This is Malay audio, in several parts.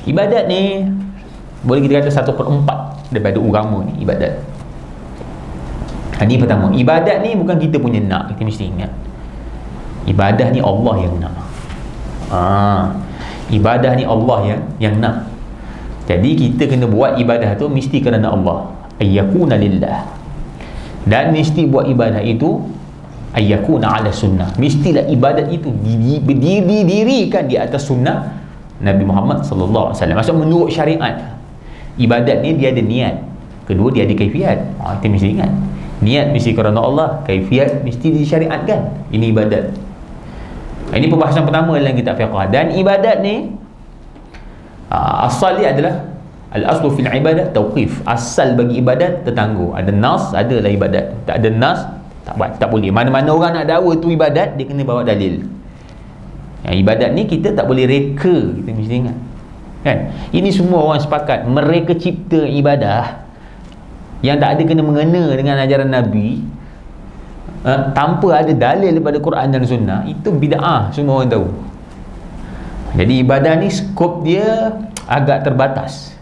Ibadat ni boleh kita kata 1/4 daripada agama ni, ibadat. Ini pertama, ibadat ni bukan kita punya nak, kita mesti ingat. Ibadah ni Allah yang nak. Ibadah ni Allah yang nak. Jadi kita kena buat ibadah tu mesti kerana Allah. Ayyakuna lillah. Dan mesti buat ibadah itu ayyakuna ala sunnah. Mestilah ibadat itu didirikan di atas sunnah Nabi Muhammad sallallahu alaihi wasallam. Maksud menurut syariat. Ibadat ni dia ada niat. Kedua dia ada kaifiat. Kita mesti ingat. Niat mesti kerana Allah, kaifiat mesti disyariatkan. Ini ibadat. Ini pembahasan pertama dalam kitab fiqh. Dan ibadat ni asal dia adalah al-aslu fil ibadah tauqif. Asal bagi ibadat tertangguh. Ada nas, adalah ibadat. Tak ada nas, tak buat, tak boleh. Mana-mana orang nak dakwa tu ibadat, dia kena bawa dalil. Ibadat ni kita tak boleh reka, kita mesti ingat. Kan? Ini semua orang sepakat, mereka cipta ibadah yang tak ada kena mengena dengan ajaran Nabi, tanpa ada dalil daripada Quran dan Sunnah, itu bid'ah, semua orang tahu. Jadi ibadah ni skop dia agak terbatas,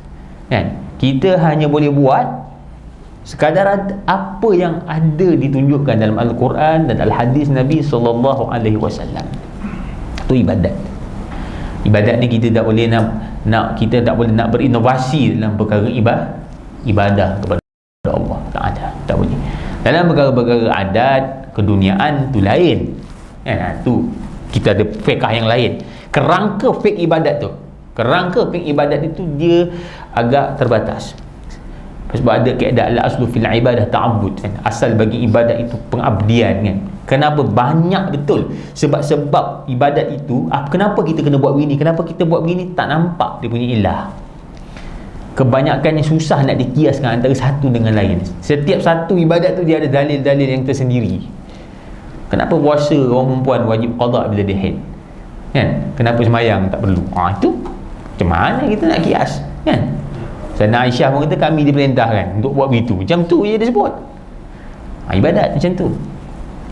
kan? Kita hanya boleh buat sekadar apa yang ada ditunjukkan dalam Al-Quran dan Al-Hadis Nabi SAW. Itu ibadat. Ibadat ni kita tak boleh kita tak boleh nak berinovasi dalam perkara ibadah kepada Allah. Tak boleh. Dalam perkara-perkara adat keduniaan tu lain, kan? Tu kita ada fiqh yang lain. Kerangka fiqh ibadat tu, kerangka fiqh ibadat itu dia agak terbatas. Sebab ada kaedah al-aslu fil ibadah ta'abbud, kan? Asal bagi ibadat itu pengabdian, kan? Kenapa banyak betul sebab ibadat itu, kenapa kita kena buat begini, kenapa kita buat begini, tak nampak dia punya ilah. Kebanyakannya susah nak dikiaskan antara satu dengan lain. Setiap satu ibadat tu dia ada dalil-dalil yang tersendiri. Kenapa puasa orang perempuan wajib qada bila dia haid, kan? Kenapa semayang tak perlu? Itu macam mana kita nak kias, kan? Sayyidina Aisyah pun kata kami diperintahkan untuk buat begitu. Macam tu je dia sebut. Ibadat macam tu.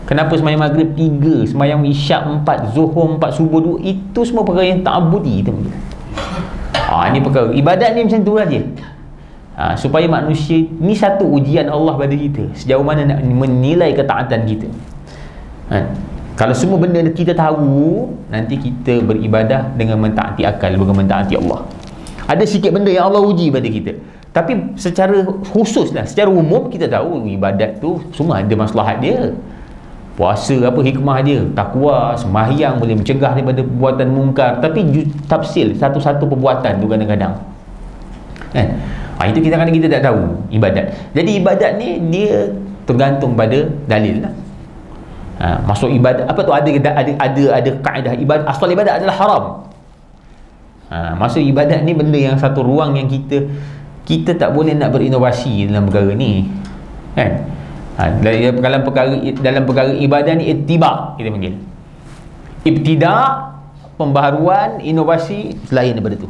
Kenapa semayang maghrib 3, semayang isyak 4, zuhur 4, subuh 2, itu semua perkara yang ta'abudi kita panggil. Ini perkara ibadat ni macam tu saja. Supaya manusia ni, satu ujian Allah pada kita, sejauh mana nak menilai ketaatan kita. Kalau semua benda kita tahu, nanti kita beribadah dengan mentaati akal, bukan mentaati Allah. Ada sikit benda yang Allah uji pada kita, tapi secara khusus lah, secara umum kita tahu ibadat tu semua ada maslahat dia. Puasa apa hikmah dia, takwa, sembahyang boleh mencegah daripada perbuatan mungkar. Tapi tafsil satu-satu perbuatan tu kadang-kadang, kan? Itu kita tak tahu ibadat. Jadi ibadat ni dia tergantung pada dalil lah. Masuk ibadat apa tu, ada kaedah ibadat. Asal ibadat adalah haram. Masuk ibadat ni benda yang satu ruang yang kita tak boleh nak berinovasi dalam perkara ni, kan? Dalam perkara ibadah ni ittiba kita panggil. Ibtida, pembaharuan, inovasi selain daripada tu.